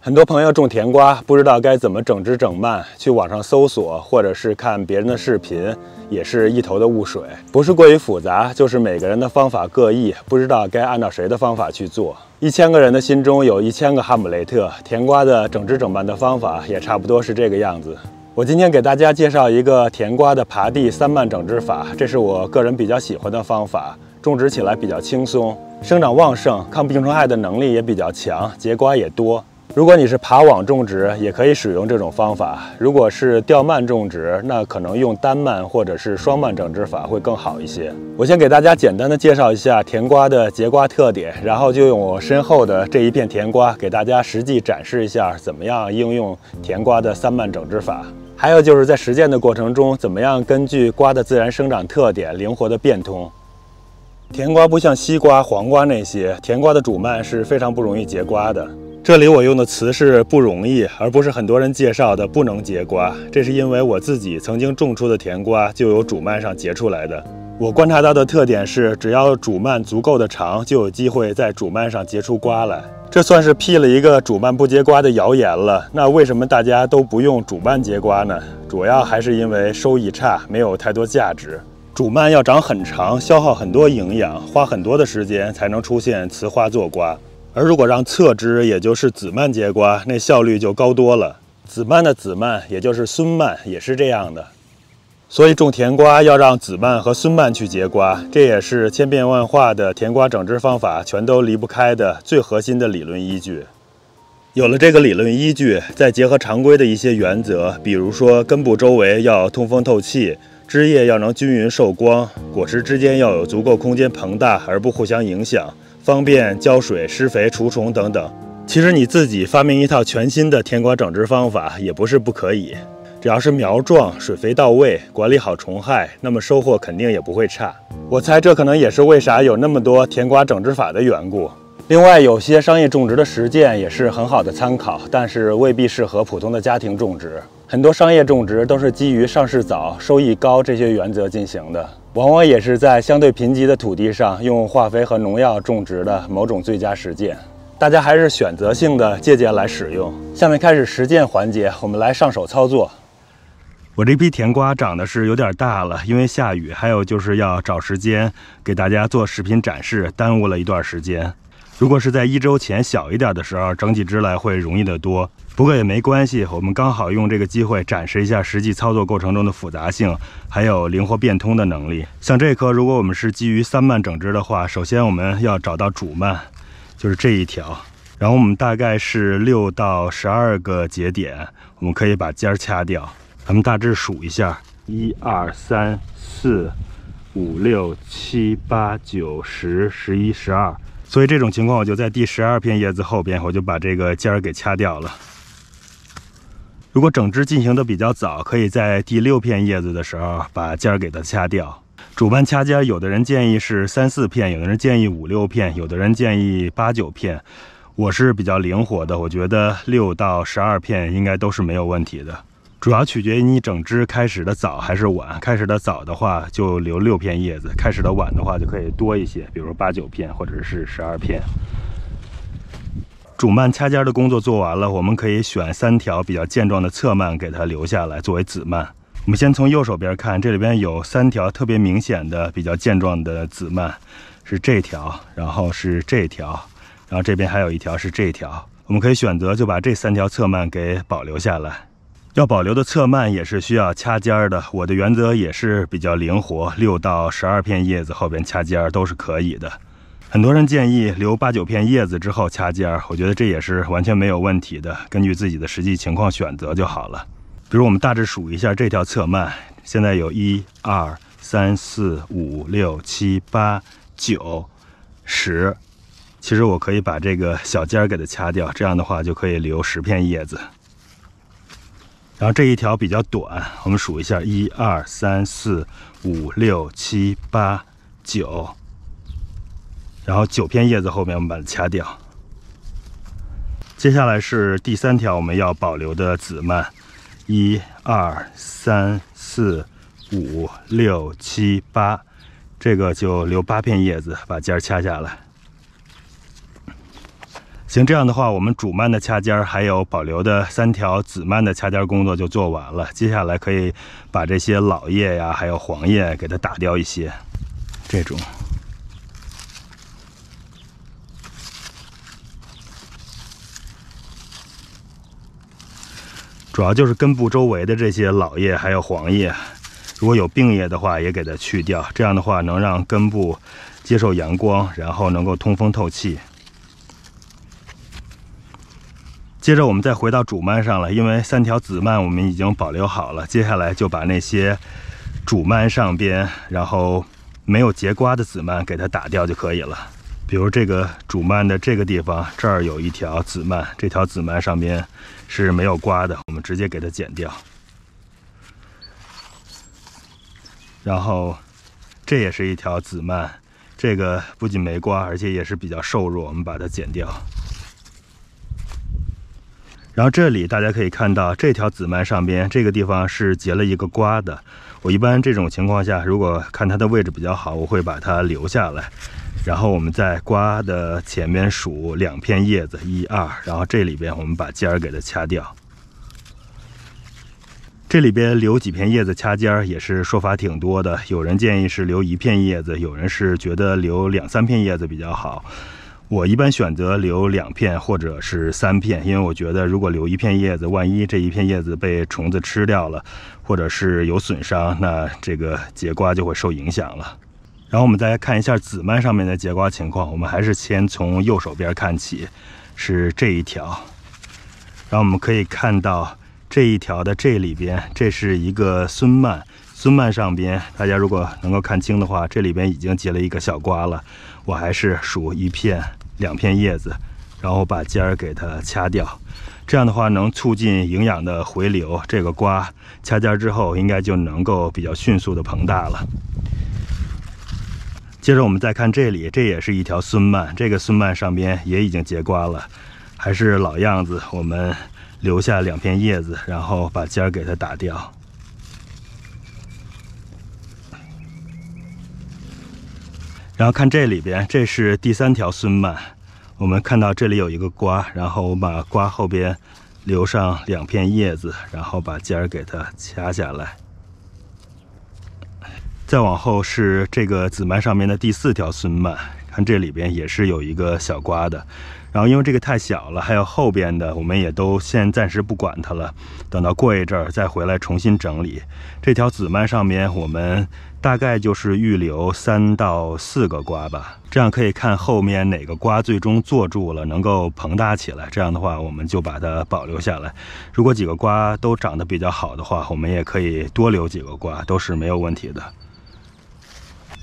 很多朋友种甜瓜不知道该怎么整枝整蔓，去网上搜索或者是看别人的视频，也是一头的雾水。不是过于复杂，就是每个人的方法各异，不知道该按照谁的方法去做。1000个人的心中有1000个哈姆雷特，甜瓜的整枝整蔓的方法也差不多是这个样子。我今天给大家介绍一个甜瓜的耙地3蔓整枝法，这是我个人比较喜欢的方法，种植起来比较轻松，生长旺盛，抗病虫害的能力也比较强，结瓜也多。如果你是耙网种植，也可以使用这种方法。如果是吊蔓种植，那可能用单蔓或者是双蔓整枝法会更好一些。我先给大家简单的介绍一下甜瓜的结瓜特点，然后就用我身后的这一片甜瓜给大家实际展示一下怎么样应用甜瓜的3蔓整枝法。还有就是在实践的过程中，怎么样根据瓜的自然生长特点灵活的变通。甜瓜不像西瓜、黄瓜那些，甜瓜的主蔓是非常不容易结瓜的。这里我用的词是不容易，而不是很多人介绍的不能结瓜。这是因为我自己曾经种出的甜瓜就有主蔓上结出来的。我观察到的特点是，只要主蔓足够的长，就有机会在主蔓上结出瓜来。这算是辟了一个主蔓不结瓜的谣言了。那为什么大家都不用主蔓结瓜呢？主要还是因为收益差，没有太多价值。主蔓要长很长，消耗很多营养，花很多的时间才能出现雌花做瓜。而如果让侧枝，也就是子蔓结瓜，那效率就高多了。子蔓的子蔓，也就是孙蔓，也是这样的。所以种甜瓜要让子蔓和孙蔓去结瓜，这也是千变万化的甜瓜整枝方法全都离不开的最核心的理论依据。有了这个理论依据，再结合常规的一些原则，比如说根部周围要通风透气，枝叶要能均匀受光，果实之间要有足够空间膨大而不互相影响，方便浇水、施肥、除虫等等。其实你自己发明一套全新的甜瓜整枝方法也不是不可以，只要是苗壮、水肥到位、管理好虫害，那么收获肯定也不会差。我猜这可能也是为啥有那么多甜瓜整枝法的缘故。另外，有些商业种植的实践也是很好的参考，但是未必适合普通的家庭种植。很多商业种植都是基于上市早、收益高这些原则进行的，往往也是在相对贫瘠的土地上用化肥和农药种植的某种最佳实践。大家还是选择性的借鉴来使用。下面开始实践环节，我们来上手操作。我这批甜瓜长得是有点大了，因为下雨，还有就是要找时间给大家做视频展示，耽误了一段时间。如果是在1周前小一点的时候，整起枝来会容易得多。不过也没关系，我们刚好用这个机会展示一下实际操作过程中的复杂性，还有灵活变通的能力。像这棵，如果我们是基于3蔓整枝的话，首先我们要找到主蔓，就是这一条，然后我们大概是6到12个节点，我们可以把尖掐掉。咱们大致数一下，1、2、3、4、5、6、7、8、9、10、11、12。所以这种情况，我就在第12片叶子后边，我就把这个尖儿给掐掉了。如果整枝进行的比较早，可以在第6片叶子的时候把尖儿给它掐掉。主蔓掐尖，有的人建议是3、4片，有的人建议5、6片，有的人建议8、9片。我是比较灵活的，我觉得6到12片应该都是没有问题的。主要取决于你整枝开始的早还是晚。开始的早的话就留6片叶子，开始的晚的话就可以多一些，比如8、9片或者是12片。主蔓掐尖的工作做完了，我们可以选3条比较健壮的侧蔓给它留下来作为子蔓。我们先从右手边看，这里边有3条特别明显的比较健壮的子蔓，是这条，然后是这条，然后这边还有一条是这条。我们可以选择就把这3条侧蔓给保留下来。要保留的侧蔓也是需要掐尖的，我的原则也是比较灵活，6到12片叶子后边掐尖都是可以的。很多人建议留8、9片叶子之后掐尖，我觉得这也是完全没有问题的，根据自己的实际情况选择就好了。比如我们大致数一下这条侧蔓，现在有1、2、3、4、5、6、7、8、9、10。其实我可以把这个小尖给它掐掉，这样的话就可以留10片叶子。然后这一条比较短，我们数一下，1、2、3、4、5、6、7、8、9，然后9片叶子后面我们把它掐掉。接下来是第3条我们要保留的子蔓，1、2、3、4、5、6、7、8，这个就留8片叶子，把尖掐下来。行，这样的话，我们主蔓的掐尖还有保留的3条子蔓的掐尖工作就做完了。接下来可以把这些老叶呀，还有黄叶给它打掉一些，这种。主要就是根部周围的这些老叶还有黄叶，如果有病叶的话，也给它去掉。这样的话，能让根部接受阳光，然后能够通风透气。接着我们再回到主蔓上了，因为3条子蔓我们已经保留好了，接下来就把那些主蔓上边，然后没有结瓜的子蔓给它打掉就可以了。比如这个主蔓的这个地方，这儿有一条子蔓，这条子蔓上边是没有瓜的，我们直接给它剪掉。然后这也是一条子蔓，这个不仅没瓜，而且也是比较瘦弱，我们把它剪掉。然后这里大家可以看到，这条子蔓上边这个地方是结了一个瓜的。我一般这种情况下，如果看它的位置比较好，我会把它留下来。然后我们在瓜的前面数2片叶子，1、2，然后这里边我们把尖儿给它掐掉。这里边留几片叶子掐尖儿也是说法挺多的，有人建议是留1片叶子，有人是觉得留2、3片叶子比较好。我一般选择留2片或者是3片，因为我觉得如果留1片叶子，万一这1片叶子被虫子吃掉了，或者是有损伤，那这个结瓜就会受影响了。然后我们再来看一下子蔓上面的结瓜情况，我们还是先从右手边看起，是这一条。然后我们可以看到这一条的这里边，这是一个孙蔓，孙蔓上边，大家如果能够看清的话，这里边已经结了一个小瓜了。我还是数1片、2片叶子，然后把尖儿给它掐掉。这样的话能促进营养的回流，这个瓜掐尖之后应该就能够比较迅速的膨大了。接着我们再看这里，这也是一条孙蔓，这个孙蔓上边也已经结瓜了，还是老样子，我们留下2片叶子，然后把尖儿给它打掉。然后看这里边，这是第3条孙蔓，我们看到这里有一个瓜，然后我把瓜后边留上2片叶子，然后把尖儿给它掐下来。再往后是这个子蔓上面的第4条孙蔓，看这里边也是有一个小瓜的。然后因为这个太小了，还有后边的我们也都先暂时不管它了，等到过一阵儿再回来重新整理。这条子蔓上面我们大概就是预留3到4个瓜吧，这样可以看后面哪个瓜最终坐住了，能够膨大起来，这样的话我们就把它保留下来。如果几个瓜都长得比较好的话，我们也可以多留几个瓜，都是没有问题的。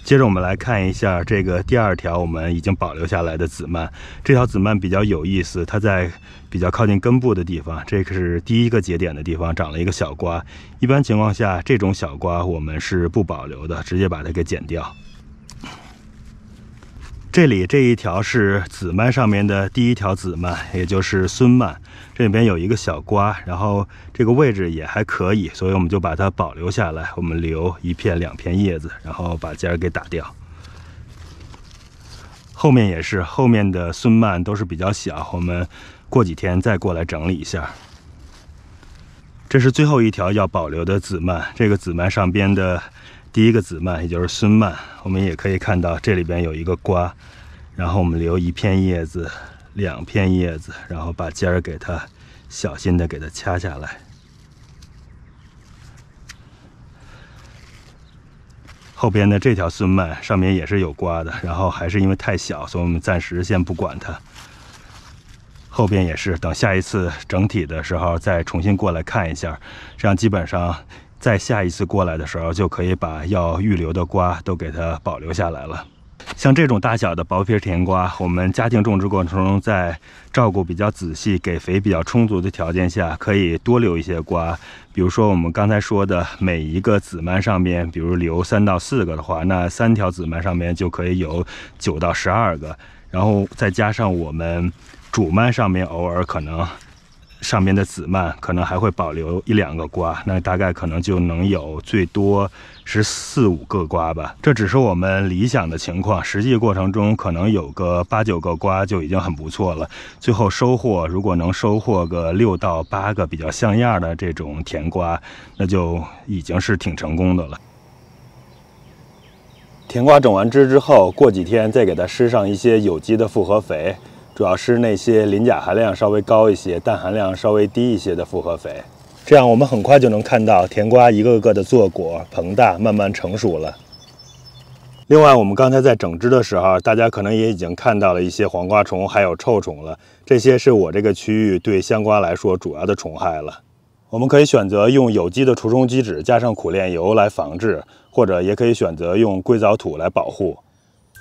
接着我们来看一下这个第2条我们已经保留下来的子蔓。这条子蔓比较有意思，它在比较靠近根部的地方，这个是第1个节点的地方长了一个小瓜。一般情况下，这种小瓜我们是不保留的，直接把它给剪掉。这里这一条是子蔓上面的第1条子蔓，也就是孙蔓，这里边有一个小瓜，然后这个位置也还可以，所以我们就把它保留下来，我们留1片、2片叶子，然后把尖儿给打掉。后面也是，后面的孙蔓都是比较小，我们过几天再过来整理一下。这是最后一条要保留的子蔓，这个子蔓上边的第1个子蔓，也就是孙蔓，我们也可以看到这里边有一个瓜，然后我们留1片叶子、2片叶子，然后把尖儿给它小心的给它掐下来。后边的这条孙蔓上面也是有瓜的，然后还是因为太小，所以我们暂时先不管它。后边也是，等下一次整体的时候再重新过来看一下，这样基本上在下一次过来的时候就可以把要预留的瓜都给它保留下来了。像这种大小的薄皮甜瓜，我们家庭种植过程中在照顾比较仔细、给肥比较充足的条件下，可以多留一些瓜。比如说我们刚才说的，每一个子蔓上面，比如留3到4个的话，那3条子蔓上面就可以有9到12个，然后再加上我们主蔓上面偶尔可能上面的籽蔓可能还会保留1、2个瓜，那大概可能就能有最多14、15个瓜吧。这只是我们理想的情况，实际过程中可能有个8、9个瓜就已经很不错了。最后收获如果能收获个6到8个比较像样的这种甜瓜，那就已经是挺成功的了。甜瓜整完枝之后，过几天再给它施上一些有机的复合肥。主要是那些磷钾含量稍微高一些、氮含量稍微低一些的复合肥，这样我们很快就能看到甜瓜一个个的坐果、膨大，慢慢成熟了。另外，我们刚才在整枝的时候，大家可能也已经看到了一些黄瓜虫还有臭虫了，这些是我这个区域对香瓜来说主要的虫害了。我们可以选择用有机的除虫基质加上苦楝油来防治，或者也可以选择用硅藻土来保护。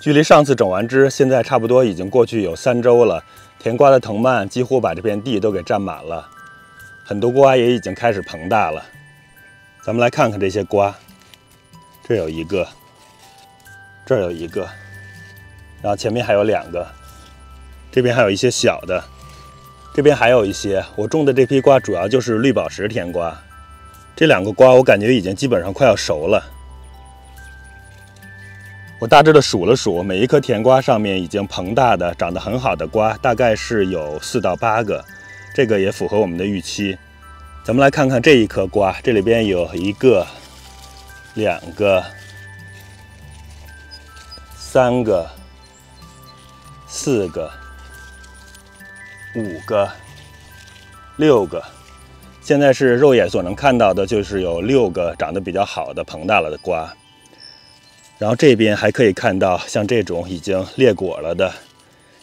距离上次整完枝，现在差不多已经过去有3周了。甜瓜的藤蔓几乎把这片地都给占满了，很多瓜也已经开始膨大了。咱们来看看这些瓜，这有一个，这儿有一个，然后前面还有2个，这边还有一些小的，这边还有一些。我种的这批瓜主要就是绿宝石甜瓜，这2个瓜我感觉已经基本上快要熟了。我大致的数了数，每一颗甜瓜上面已经膨大的、长得很好的瓜，大概是有4到8个，这个也符合我们的预期。咱们来看看这一颗瓜，这里边有1个、2个、3个、4个、5个、6个。现在是肉眼所能看到的，就是有6个长得比较好的、膨大了的瓜。然后这边还可以看到像这种已经裂果了的，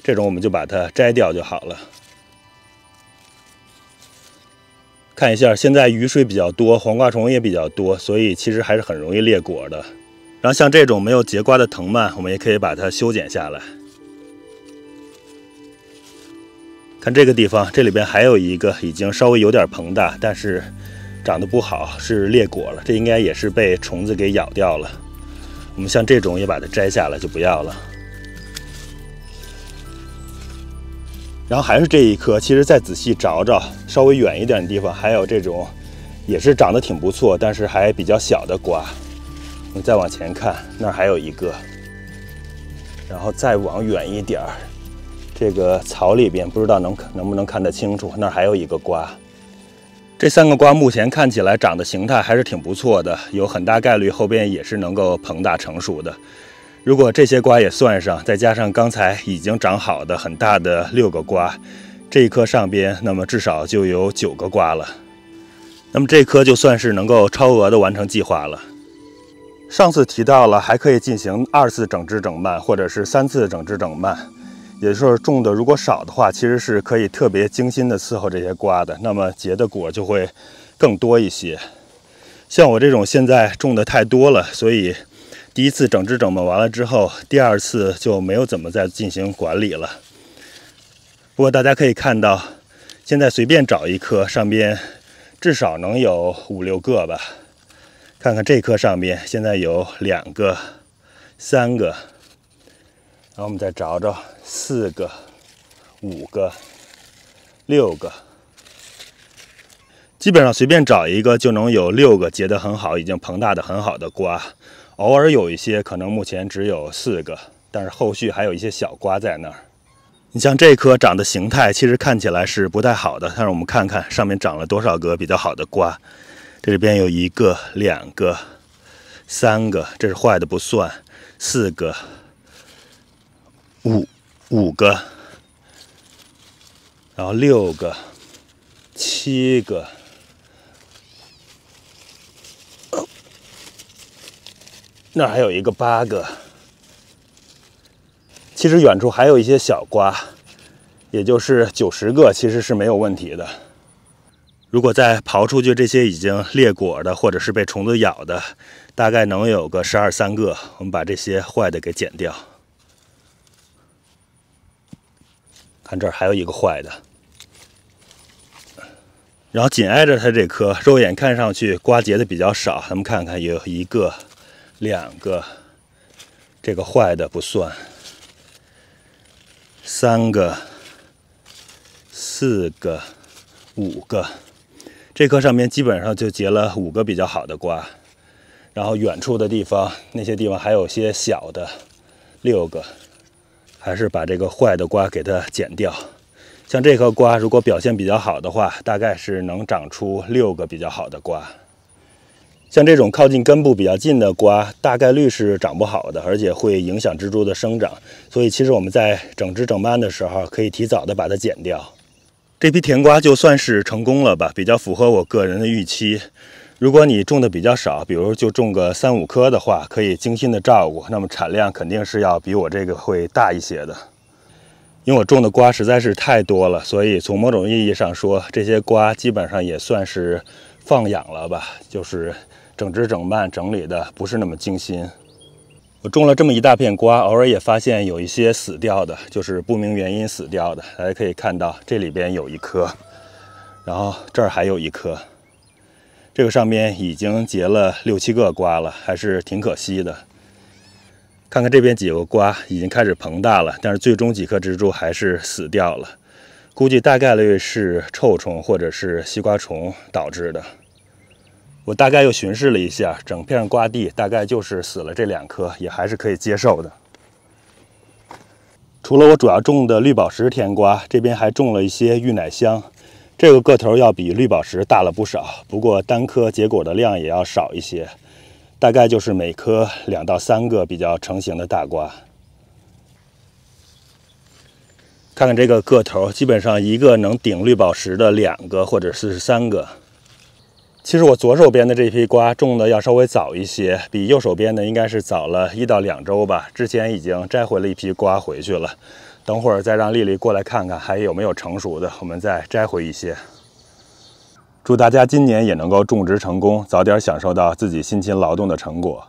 这种我们就把它摘掉就好了。看一下，现在雨水比较多，黄瓜虫也比较多，所以其实还是很容易裂果的。然后像这种没有结瓜的藤蔓，我们也可以把它修剪下来。看这个地方，这里边还有一个已经稍微有点膨大，但是长得不好，是裂果了，这应该也是被虫子给咬掉了。我们像这种也把它摘下来就不要了。然后还是这一颗，其实再仔细找找，稍微远一点的地方还有这种也是长得挺不错，但是还比较小的瓜。我们再往前看，那儿还有一个，然后再往远一点儿，这个草里边不知道能不能看得清楚，那儿还有一个瓜。这3个瓜目前看起来长的形态还是挺不错的，有很大概率后边也是能够膨大成熟的。如果这些瓜也算上，再加上刚才已经长好的很大的6个瓜，这一颗上边那么至少就有9个瓜了。那么这颗就算是能够超额的完成计划了。上次提到了还可以进行2次整枝整蔓，或者是3次整枝整蔓。也就是说，种的如果少的话，其实是可以特别精心的伺候这些瓜的，那么结的果就会更多一些。像我这种现在种的太多了，所以第1次整枝整蔓完了之后，第2次就没有怎么再进行管理了。不过大家可以看到，现在随便找一颗，上边至少能有5、6个吧。看看这颗上边现在有2个、3个。然后我们再找找4个、5个、6个，基本上随便找一个就能有6个结得很好、已经膨大的很好的瓜。偶尔有一些可能目前只有4个，但是后续还有一些小瓜在那儿。你像这颗长的形态，其实看起来是不太好的，但是我们看看上面长了多少个比较好的瓜。这里边有1个、2个、3个，这是坏的不算，4个。5个，然后6个、7个，那儿还有一个8个。其实远处还有一些小瓜，也就是90个，其实是没有问题的。如果再刨出去这些已经裂果的，或者是被虫子咬的，大概能有个12、13个。我们把这些坏的给剪掉。看这儿还有一个坏的，然后紧挨着它这颗，肉眼看上去瓜结的比较少。咱们看看，有1个、2个，这个坏的不算，3个、4个、5个。这棵上面基本上就结了5个比较好的瓜，然后远处的地方那些地方还有些小的6个，还是把这个坏的瓜给它剪掉。像这颗瓜如果表现比较好的话，大概是能长出6个比较好的瓜。像这种靠近根部比较近的瓜，大概率是长不好的，而且会影响植株的生长。所以其实我们在整枝整蔓的时候，可以提早的把它剪掉。这批甜瓜就算是成功了吧，比较符合我个人的预期。如果你种的比较少，比如就种个3、5颗的话，可以精心的照顾，那么产量肯定是要比我这个会大一些的。因为我种的瓜实在是太多了，所以从某种意义上说，这些瓜基本上也算是放养了吧，就是整枝整蔓整理的不是那么精心。我种了这么一大片瓜，偶尔也发现有一些死掉的，就是不明原因死掉的。大家可以看到，这里边有1颗，然后这儿还有1颗，这个上面已经结了6、7个瓜了，还是挺可惜的。看看这边几个瓜已经开始膨大了，但是最终几颗植株还是死掉了，估计大概率是臭虫或者是西瓜虫导致的。我大概又巡视了一下，整片瓜地大概就是死了这2颗，也还是可以接受的。除了我主要种的绿宝石甜瓜，这边还种了一些玉奶香，这个个头要比绿宝石大了不少，不过单颗结果的量也要少一些。大概就是每颗2到3个比较成型的大瓜。看看这个个头，基本上一个能顶绿宝石的2个或者是3个。其实我左手边的这批瓜种的要稍微早一些，比右手边的应该是早了1到2周吧。之前已经摘回了一批瓜回去了，等会儿再让丽丽过来看看还有没有成熟的，我们再摘回一些。祝大家今年也能够种植成功，早点享受到自己辛勤劳动的成果。